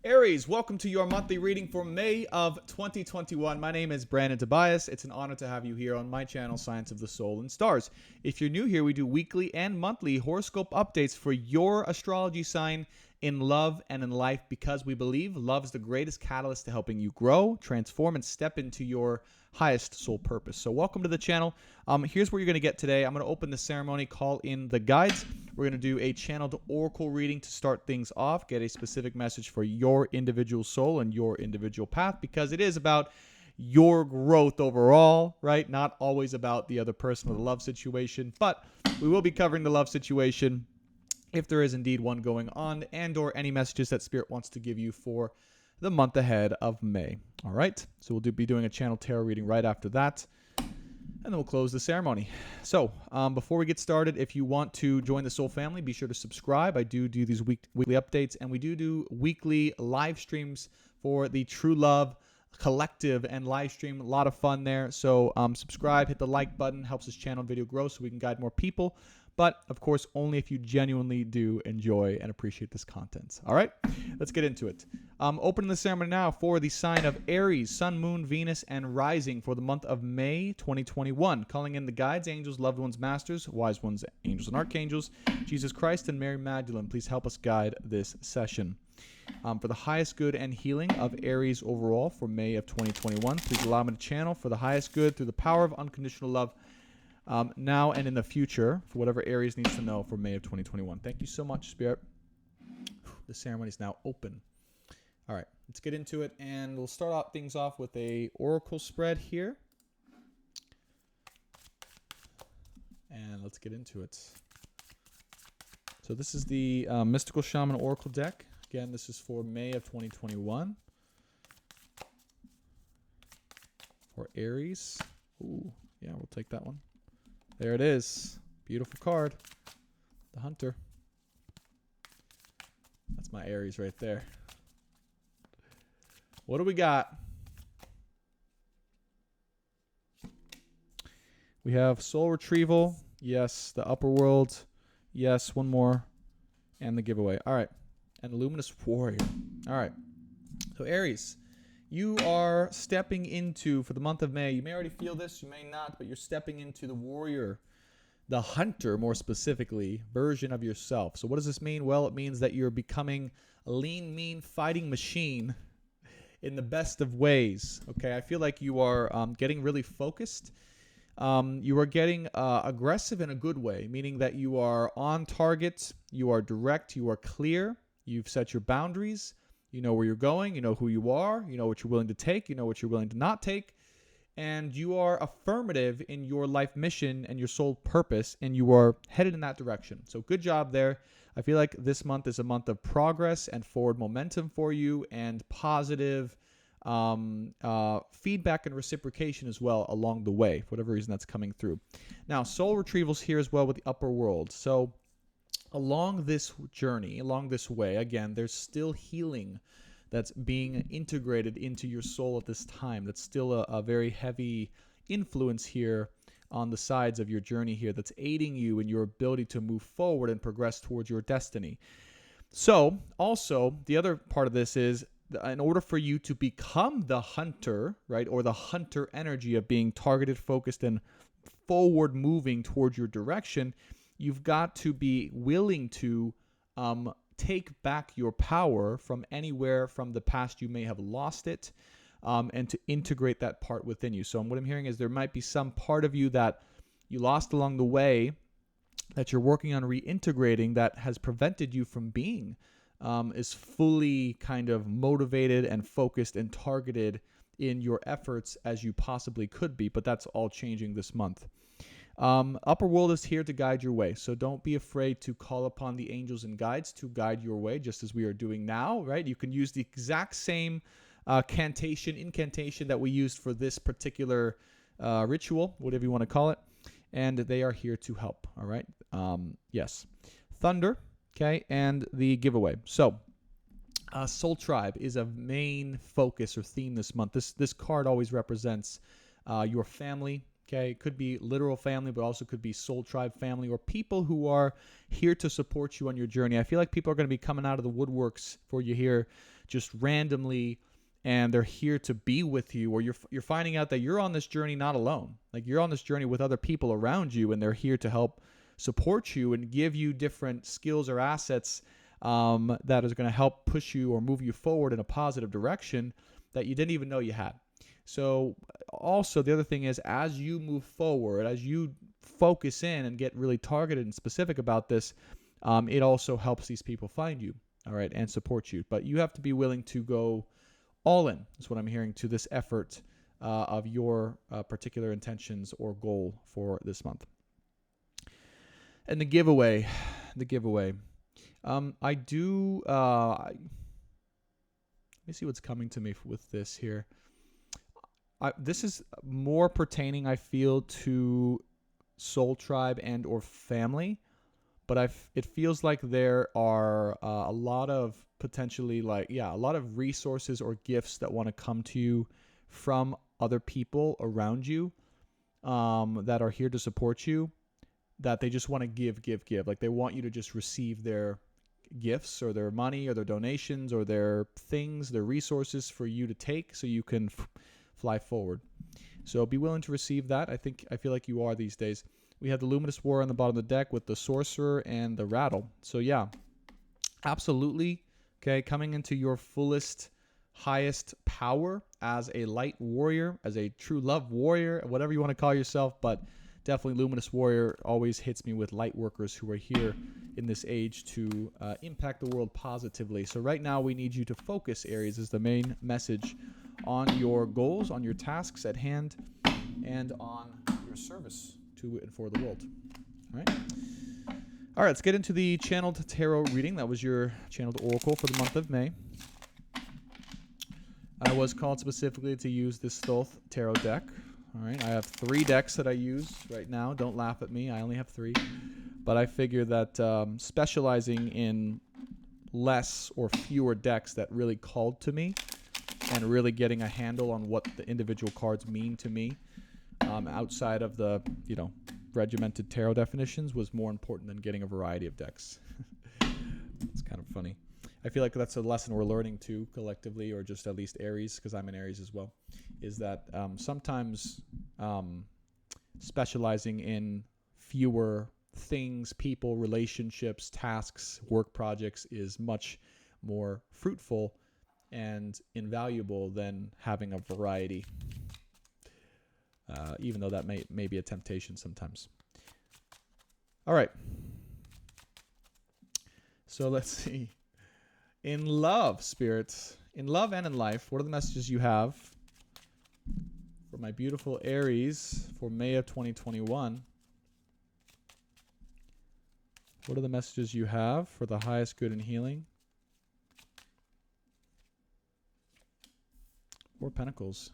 Aries, welcome to your monthly reading for May of 2021. My name is Brandon Tobias. It's an honor to have you here on my channel, Science of the Soul and Stars. If you're new here, we do weekly and monthly horoscope updates for your astrology sign in love and in life because we believe love is the greatest catalyst to helping you grow, transform, and step into your highest soul purpose. So welcome to the channel. Here's what you're going to get today. I'm going to open the ceremony, call in the guides. We're going to do a channeled oracle reading to start things off, get a specific message for your individual soul and your individual path, because it is about your growth overall, right? Not always about the other person or the love situation, but we will be covering the love situation if there is indeed one going on, and or any messages that Spirit wants to give you for the month ahead of May. All right, so we'll be doing a channel tarot reading right after that, and then we'll close the ceremony. So before we get started, if you want to join the Soul family, be sure to subscribe. I do these weekly updates, and we do weekly live streams for the True Love Collective and live stream. A lot of fun there. So subscribe, hit the like button, helps this channel video grow so we can guide more people. But, of course, only if you genuinely do enjoy and appreciate this content. All right, let's get into it. Opening the ceremony now for the sign of Aries, Sun, Moon, Venus, and Rising for the month of May 2021. Calling in the guides, angels, loved ones, masters, wise ones, angels, and archangels, Jesus Christ and Mary Magdalene. Please help us guide this session. For the highest good and healing of Aries overall for May of 2021, please allow me to channel for the highest good through the power of unconditional love now and in the future for whatever Aries needs to know for May of 2021. Thank you so much, Spirit. The ceremony is now open. All right, let's get into it, and we'll start out things off with a oracle spread here. And let's get into it. So this is the Mystical Shaman Oracle deck. Again, this is for May of 2021. For Aries. Ooh, yeah, we'll take that one. There it is. Beautiful card. The Hunter. That's my Aries right there. What do we got? We have Soul Retrieval. Yes. The Upper World. Yes. One more. And the giveaway. All right. And Luminous Warrior. All right. So Aries, you are stepping into, for the month of May, you may already feel this, you may not, but you're stepping into the warrior, the hunter, more specifically, version of yourself. So what does this mean? Well, it means that you're becoming a lean, mean fighting machine in the best of ways. Okay, I feel like you are getting really focused. You are getting aggressive in a good way, meaning that you are on target, you are direct, you are clear, you've set your boundaries. You know where you're going, you know who you are, you know what you're willing to take, you know what you're willing to not take, and you are affirmative in your life mission and your soul purpose, and you are headed in that direction. So good job there. I feel like this month is a month of progress and forward momentum for you, and positive feedback and reciprocation as well along the way, for whatever reason that's coming through. Now, soul retrievals here as well with the upper world. So along this journey, along this way, again, there's still healing that's being integrated into your soul at this time. That's still a very heavy influence here on the sides of your journey here that's aiding you in your ability to move forward and progress towards your destiny. So, also, the other part of this is, in order for you to become the hunter, right, or the hunter energy of being targeted, focused, and forward moving towards your direction, you've got to be willing to take back your power from anywhere from the past you may have lost it, and to integrate that part within you. So what I'm hearing is there might be some part of you that you lost along the way that you're working on reintegrating that has prevented you from being is fully kind of motivated and focused and targeted in your efforts as you possibly could be, but that's all changing this month. Upper world is here to guide your way, so don't be afraid to call upon the angels and guides to guide your way, just as we are doing now, right? You can use the exact same incantation that we used for this particular ritual, whatever you want to call it, and they are here to help, all right? Yes. Thunder, okay, and the giveaway. So Soul Tribe is a main focus or theme this month. This card always represents your family, Okay, it could be literal family, but also could be soul tribe family or people who are here to support you on your journey. I feel like people are going to be coming out of the woodworks for you here just randomly, and they're here to be with you, or you're finding out that you're on this journey not alone. Like you're on this journey with other people around you, and they're here to help support you and give you different skills or assets that is going to help push you or move you forward in a positive direction that you didn't even know you had. So also the other thing is, as you move forward, as you focus in and get really targeted and specific about this, it also helps these people find you, all right, and support you. But you have to be willing to go all in, is what I'm hearing, to this effort of your particular intentions or goal for this month. And the giveaway. Let me see what's coming to me with this here. This is more pertaining, I feel, to soul tribe and or family, but it feels like there are a lot of potentially a lot of resources or gifts that want to come to you from other people around you that are here to support you, that they just want to give. Like they want you to just receive their gifts or their money or their donations or their things, their resources for you to take so you can fly forward. So be willing to receive that. I feel like you are these days. We have the Luminous Warrior on the bottom of the deck with the Sorcerer and the Rattle. So yeah, absolutely. Okay, coming into your fullest, highest power as a light warrior, as a true love warrior, whatever you want to call yourself, but definitely Luminous Warrior always hits me with light workers who are here in this age to impact the world positively. So right now we need you to focus, Aries, is the main message, on your goals, on your tasks at hand, and on your service to and for the world. All right. All right, let's get into the channeled tarot reading. That was your channeled oracle for the month of May. I was called specifically to use this Thoth tarot deck. All right, I have 3 decks that I use right now. Don't laugh at me. I only have 3. But I figure that specializing in less or fewer decks that really called to me and really getting a handle on what the individual cards mean to me outside of the, regimented tarot definitions was more important than getting a variety of decks. It's kind of funny. I feel like that's a lesson we're learning too, collectively, or just at least Aries, because I'm an Aries as well, is that sometimes specializing in fewer things, people, relationships, tasks, work projects is much more fruitful and invaluable than having a variety, even though that may be a temptation sometimes. All right. So let's see. In love, spirits, in love and in life, what are the messages you have for my beautiful Aries for May of 2021? What are the messages you have for the highest good and healing? 4 Pentacles,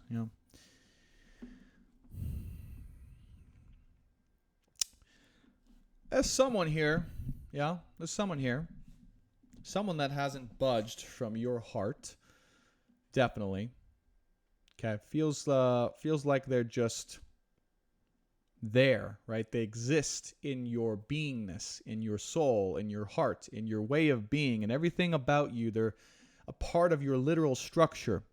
There's someone here, someone that hasn't budged from your heart, definitely. Okay, feels like they're just there, right? They exist in your beingness, in your soul, in your heart, in your way of being, and everything about you. They're a part of your literal structure.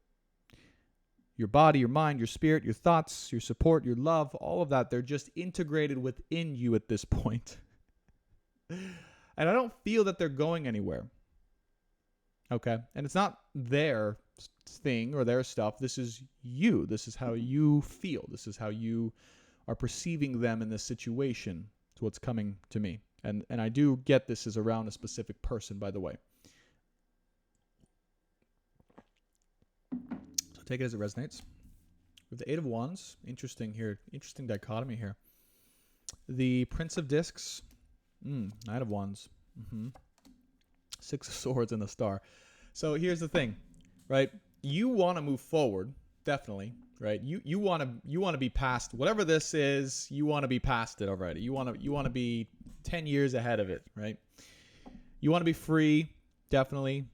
Your body, your mind, your spirit, your thoughts, your support, your love, all of that, they're just integrated within you at this point. And I don't feel that they're going anywhere. Okay? And it's not their thing or their stuff. This is you. This is how you feel. This is how you are perceiving them in this situation. It's what's coming to me. And I do get this is around a specific person, by the way. So take it as it resonates. With the 8 of Wands, interesting dichotomy here. The Prince of Discs, Knight of Wands, 6 of Swords and the Star. So here's the thing, right? You want to move forward, definitely, right? You want to be past whatever this is. You want to be past it already. You want to be 10 years ahead of it, right? You want to be free, definitely.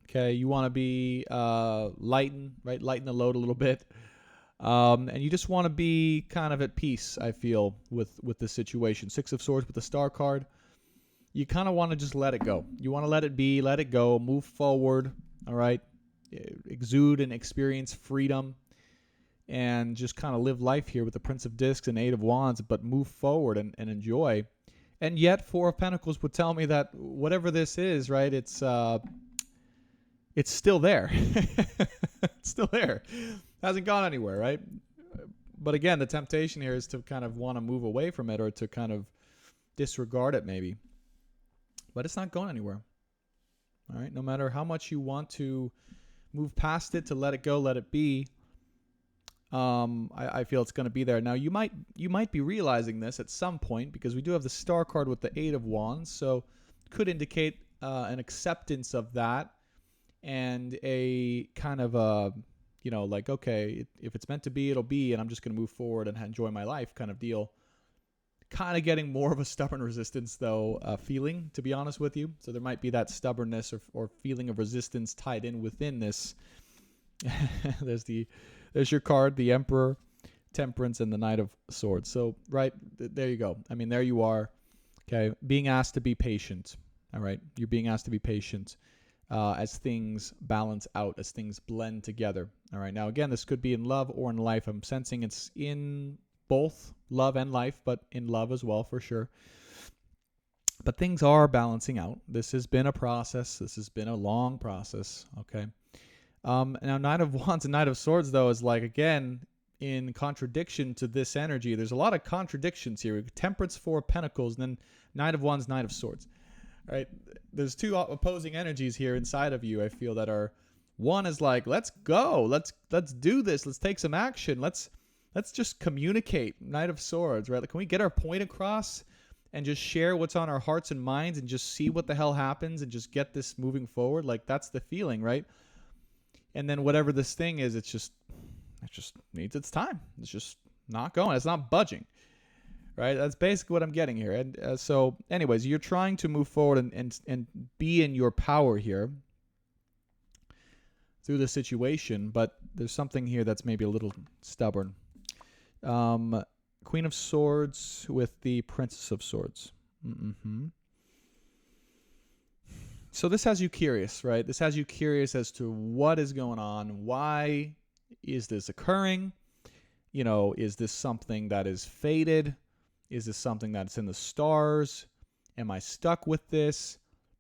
Okay, you want to be lighten the load a little bit. And you just want to be kind of at peace, I feel, with the situation. Six of Swords with the Star card. You kind of want to just let it go. You want to let it be, let it go, move forward, all right? Exude and experience freedom and just kind of live life here with the Prince of Discs and Eight of Wands, but move forward and enjoy. And yet, Four of Pentacles would tell me that whatever this is, right, it's still there. It's still there. Hasn't gone anywhere, right? But again, the temptation here is to kind of want to move away from it or to kind of disregard it maybe. But it's not going anywhere. All right? No matter how much you want to move past it, to let it go, let it be, I feel it's going to be there. Now, you might be realizing this at some point because we do have the Star card with the Eight of Wands, so it could indicate an acceptance of that and a kind of a, like, okay, if it's meant to be, it'll be, and I'm just going to move forward and enjoy my life kind of deal. Kind of getting more of a stubborn resistance, though, feeling, to be honest with you. So there might be that stubbornness or feeling of resistance tied in within this. There's your card, the Emperor, Temperance, and the Knight of Swords. So, right, there you go. I mean, there you are. Okay, being asked to be patient. All right, you're being asked to be patient as things balance out, as things blend together. All right, now, again, this could be in love or in life. I'm sensing it's in both love and life, but in love as well, for sure. But things are balancing out. This has been a process. This has been a long process, okay? Now, Knight of Wands and Knight of Swords, though, is like, again, in contradiction to this energy. There's a lot of contradictions here. Temperance, Four of Pentacles, and then Knight of Wands, Knight of Swords. All right? There's two opposing energies here inside of you, I feel, that are... One is like, let's go. Let's do this. Let's take some action. Let's just communicate. Knight of Swords, right? Like, can we get our point across and just share what's on our hearts and minds and just see what the hell happens and just get this moving forward? Like, that's the feeling, right? And then whatever this thing is, it just needs its time. It's just not going. It's not budging, right? That's basically what I'm getting here. And so, anyways, you're trying to move forward and be in your power here through the situation, but there's something here that's maybe a little stubborn. Queen of Swords with the Princess of Swords. So this has you curious, right? This has you curious as to what is going on. Why is this occurring? Is this something that is fated? Is this something that's in the stars? Am I stuck with this?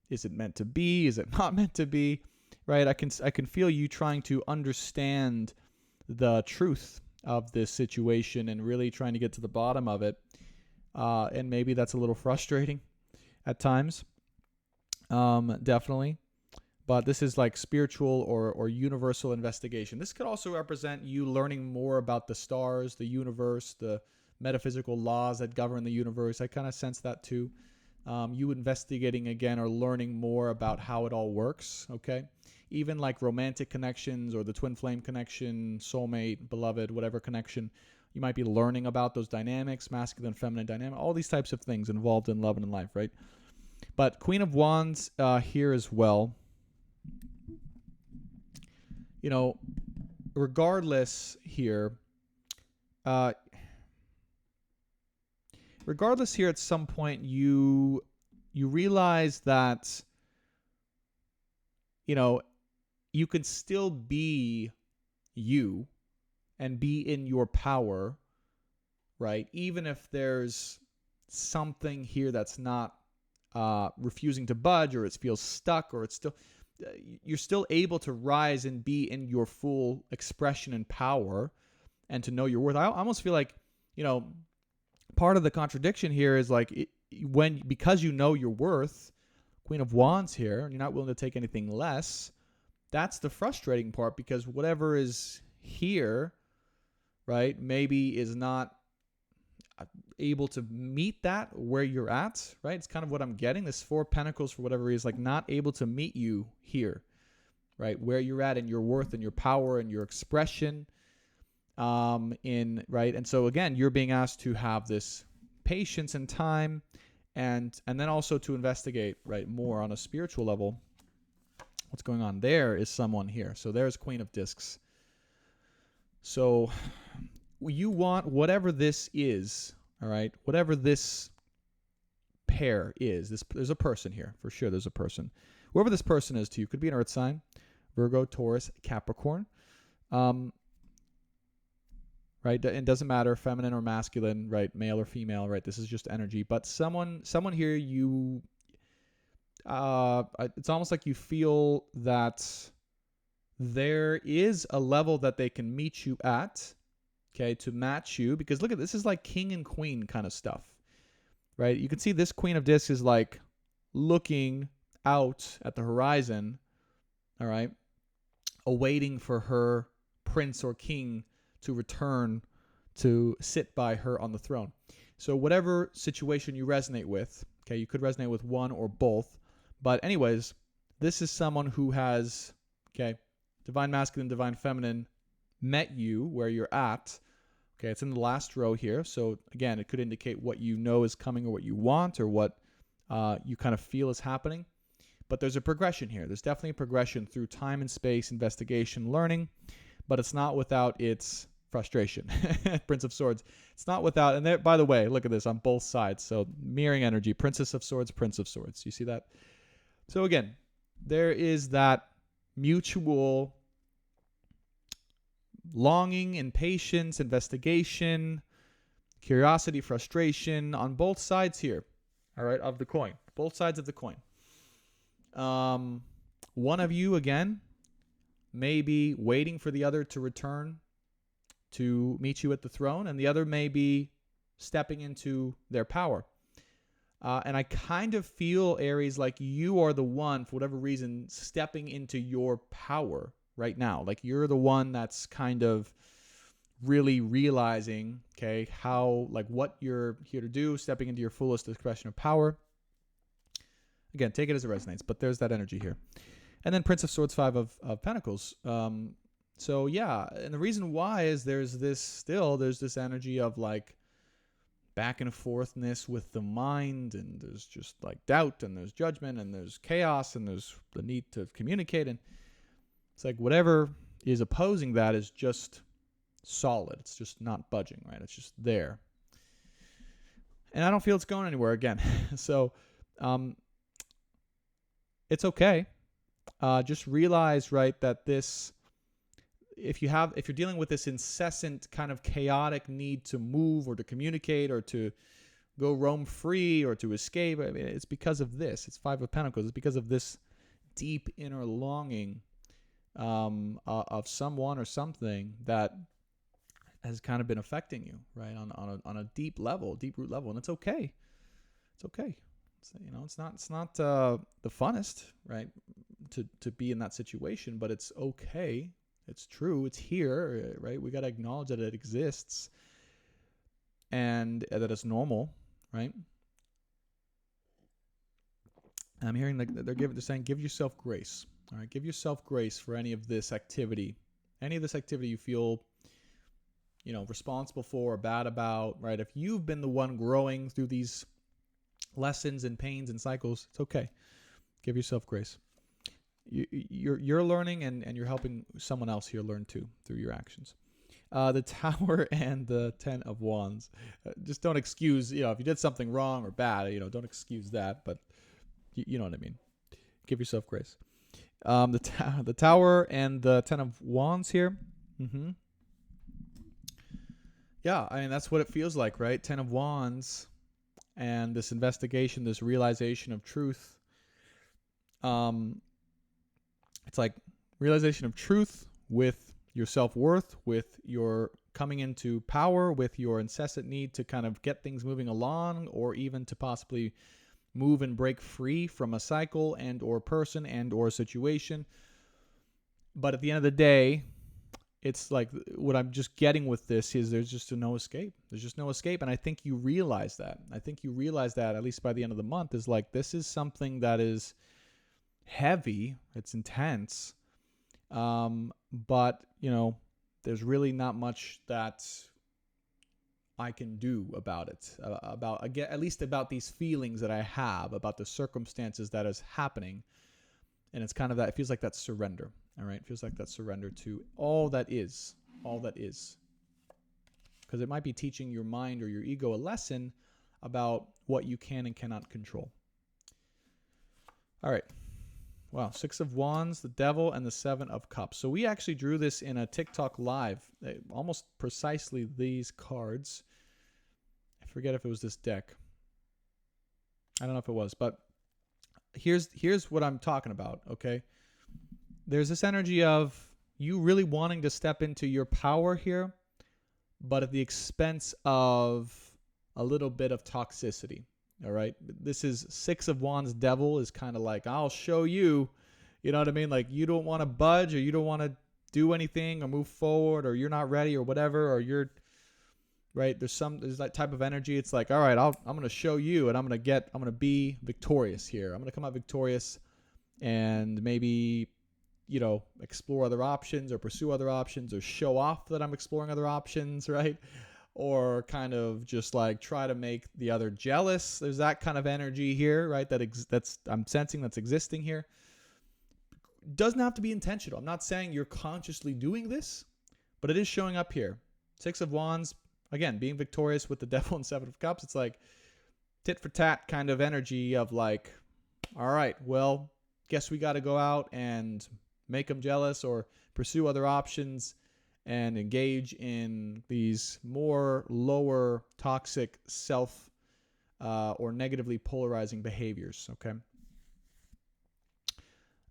Is it meant to be? Is it not meant to be? Right? I can feel you trying to understand the truth of this situation and really trying to get to the bottom of it. And maybe that's a little frustrating at times. Definitely. But this is like spiritual or universal investigation. This could also represent you learning more about the stars, the universe, the metaphysical laws that govern the universe. I kind of sense that too. You investigating again or learning more about how it all works, okay? Even like romantic connections or the twin flame connection, soulmate, beloved, whatever connection, you might be learning about those dynamics, masculine, feminine dynamic, all these types of things involved in love and in life, right? But Queen of Wands here as well. Regardless here, at some point you realize that, you can still be you and be in your power, right? Even if there's something here that's not refusing to budge, or it feels stuck, or it's still, you're still able to rise and be in your full expression and power and to know your worth. I almost feel like, part of the contradiction here is like because you know your worth, Queen of Wands here, and you're not willing to take anything less. That's the frustrating part, because whatever is here, right, maybe is not able to meet that where you're at, right? It's kind of what I'm getting. This Four of Pentacles, for whatever reason, is like not able to meet you here, right? Where you're at in your worth and your power and your expression, right? And so again, you're being asked to have this patience and time, and then also to investigate, right, more on a spiritual level. What's going on? There is someone here. So there's Queen of Discs. So you want whatever this is, all right? Whatever this pair is. There's a person here. For sure there's a person. Whoever this person is to you, could be an earth sign, Virgo, Taurus, Capricorn. Right? It doesn't matter, feminine or masculine, right? Male or female, right? This is just energy. But someone here, it's almost like you feel that there is a level that they can meet you at, okay, to match you. Because look at this is like king and queen kind of stuff, right? You can see this Queen of Discs is like looking out at the horizon, all right, awaiting for her prince or king to return to sit by her on the throne. So whatever situation you resonate with, okay, you could resonate with one or both. But anyways, this is someone who has, okay, divine masculine, divine feminine, met you where you're at. Okay, it's in the last row here. So again, it could indicate what you know is coming or what you want or what you kind of feel is happening. But there's a progression here. There's definitely a progression through time and space, investigation, learning, but it's not without its frustration. Prince of Swords. It's not without, and there, by the way, look at this on both sides. So mirroring energy, Princess of Swords, Prince of Swords. You see that? So again, there is that mutual longing, impatience, investigation, curiosity, frustration on both sides here, all right, of the coin. Both sides of the coin. One of you, again, may be waiting for the other to return to meet you at the throne, and the other may be stepping into their power. And I kind of feel, Aries, like you are the one, for whatever reason, stepping into your power right now. Like you're the one that's kind of really realizing, okay, how, like what you're here to do, stepping into your fullest expression of power. Again, take it as it resonates, but there's that energy here. And then Prince of Swords, Five of Pentacles. So yeah, and the reason why is there's this energy of like back and forthness with the mind, and there's just like doubt, and there's judgment, and there's chaos, and there's the need to communicate, and it's like whatever is opposing that is just solid. It's just not budging, right? It's just there. And I don't feel it's going anywhere again. So it's okay. Just realize, right, that this, if you're dealing with this incessant kind of chaotic need to move or to communicate or to go roam free or to escape, I mean, it's because of this. It's Five of Pentacles. It's because of this deep inner longing of someone or something that has kind of been affecting you, right, on a deep root level, and it's okay. It's okay. It's not the funnest, right, to be in that situation, but it's okay. It's true. It's here, right? We got to acknowledge that it exists and that it's normal, right? I'm hearing like they're saying, give yourself grace. All right, give yourself grace for any of this activity you feel, responsible for or bad about, right? If you've been the one growing through these lessons and pains and cycles, it's okay. Give yourself grace. You're learning, and you're helping someone else here learn too through your actions. The Tower and the Ten of Wands. Just don't excuse, if you did something wrong or bad, don't excuse that, but you know what I mean. Give yourself grace. The Tower and the Ten of Wands here. Yeah, I mean, that's what it feels like, right? Ten of Wands and this investigation, this realization of truth. It's like realization of truth with your self-worth, with your coming into power, with your incessant need to kind of get things moving along, or even to possibly move and break free from a cycle and or person and or situation. But at the end of the day, it's like what I'm just getting with this is there's just no escape. There's just no escape. And I think you realize that. At least by the end of the month, is like this is something that is heavy. It's intense. But, there's really not much that I can do about it, at least about these feelings that I have, about the circumstances that is happening. And it's kind of that, it feels like that surrender. All right. It feels like that surrender to all that is. all that is. Because it might be teaching your mind or your ego a lesson about what you can and cannot control. All right. Wow, 6 of Wands, the Devil, and the 7 of Cups. So we actually drew this in a TikTok live, almost precisely these cards. I forget if it was this deck. I don't know if it was, but here's what I'm talking about, okay? There's this energy of you really wanting to step into your power here, but at the expense of a little bit of toxicity. All right. This is 6 of Wands. Devil is kind of like, I'll show you. You know what I mean? Like, you don't want to budge, or you don't want to do anything or move forward, or you're not ready or whatever, or you're right. There's that type of energy. It's like, all right, I'm going to show you, and I'm going to be victorious here. I'm going to come out victorious, and maybe, explore other options or pursue other options or show off that I'm exploring other options. Right. Or kind of just like try to make the other jealous. There's that kind of energy here, right? That's I'm sensing that's existing here. Doesn't have to be intentional. I'm not saying you're consciously doing this, but it is showing up here. 6 of Wands, again, being victorious with the Devil and 7 of Cups. It's like tit for tat kind of energy of like, all right, well, guess we got to go out and make them jealous or pursue other options and engage in these more lower toxic self or negatively polarizing behaviors. Okay.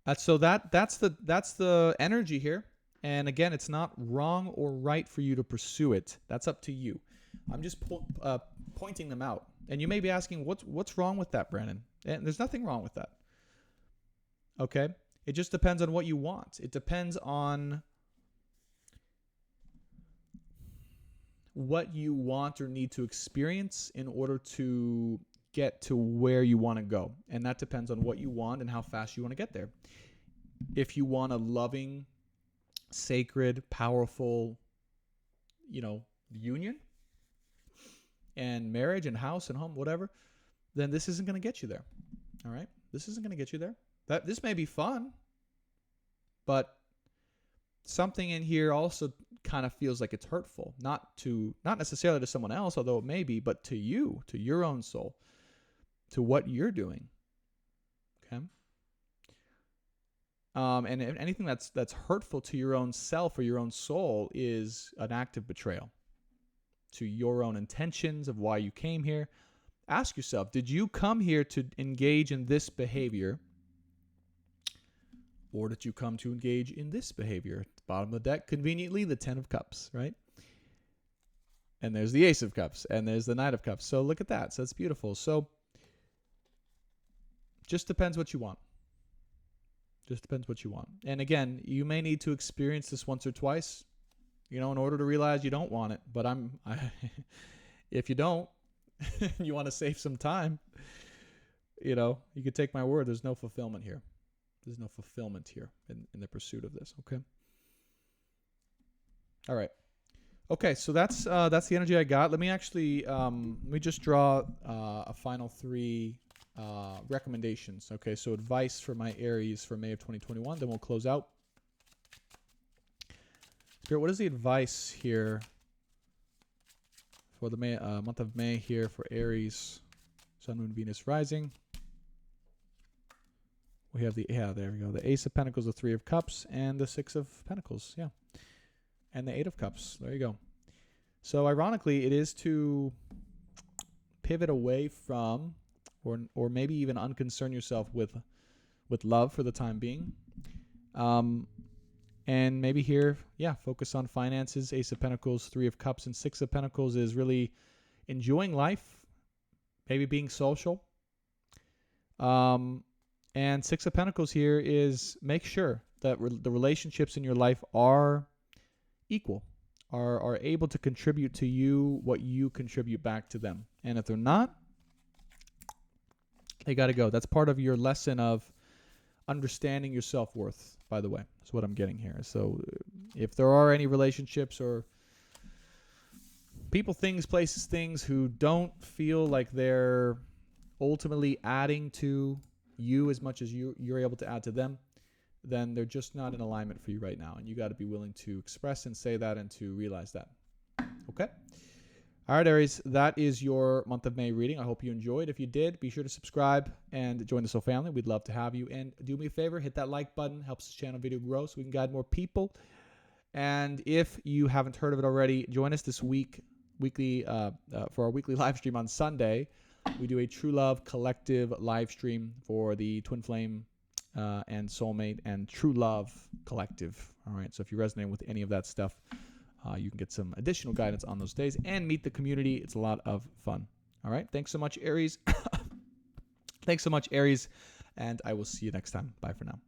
That's the energy here. And again, it's not wrong or right for you to pursue it. That's up to you. I'm just pointing them out. And you may be asking, what's wrong with that, Brandon? And there's nothing wrong with that. Okay. It just depends on what you want. It depends on what you want or need to experience in order to get to where you want to go. And that depends on what you want and how fast you want to get there. If you want a loving, sacred, powerful, union and marriage and house and home, whatever, then this isn't going to get you there. All right? This isn't going to get you there. This may be fun, but something in here also kind of feels like it's hurtful, not necessarily to someone else, although it may be, but to you, to your own soul, to what you're doing. Okay. And anything that's hurtful to your own self or your own soul is an act of betrayal to your own intentions of why you came here. Ask yourself, did you come here to engage in this behavior? Or did you come to engage in this behavior? At the bottom of the deck, conveniently, the 10 of Cups, right? And there's the Ace of Cups, and there's the Knight of Cups. So look at that. So that's beautiful. So just depends what you want. Just depends what you want. And again, you may need to experience this once or twice, in order to realize you don't want it. But if you don't, you want to save some time, you could take my word. There's no fulfillment here. There's no fulfillment here in the pursuit of this. Okay. All right. Okay. So that's the energy I got. Let me actually let me just draw a final 3 recommendations. Okay. So advice for my Aries for May of 2021. Then we'll close out. Spirit, what is the advice here for the month of May here for Aries, Sun, Moon, Venus, Rising? We have there we go. The Ace of Pentacles, the 3 of Cups, and the 6 of Pentacles. Yeah. And the 8 of Cups. There you go. So ironically, it is to pivot away from or maybe even unconcern yourself with love for the time being. And maybe here, focus on finances. Ace of Pentacles, 3 of Cups, and 6 of Pentacles is really enjoying life, maybe being social. And 6 of Pentacles here is make sure that the relationships in your life are equal, are able to contribute to you what you contribute back to them. And if they're not, they got to go. That's part of your lesson of understanding your self-worth, by the way. That's what I'm getting here. So if there are any relationships or people, things, places, things who don't feel like they're ultimately adding to you as much as you're able to add to them, then they're just not in alignment for you right now. And you got to be willing to express and say that and to realize that. Okay? All right, Aries, that is your month of May reading. I hope you enjoyed. If you did, be sure to subscribe and join the Soul family. We'd love to have you. And do me a favor, hit that like button. Helps this channel video grow so we can guide more people. And if you haven't heard of it already, join us this week for our weekly live stream on Sunday. We do a True Love Collective live stream for the Twin Flame and Soulmate and True Love Collective. All right, so if you're resonating with any of that stuff, you can get some additional guidance on those days and meet the community. It's a lot of fun. All right, thanks so much, Aries. Thanks so much, Aries, and I will see you next time. Bye for now.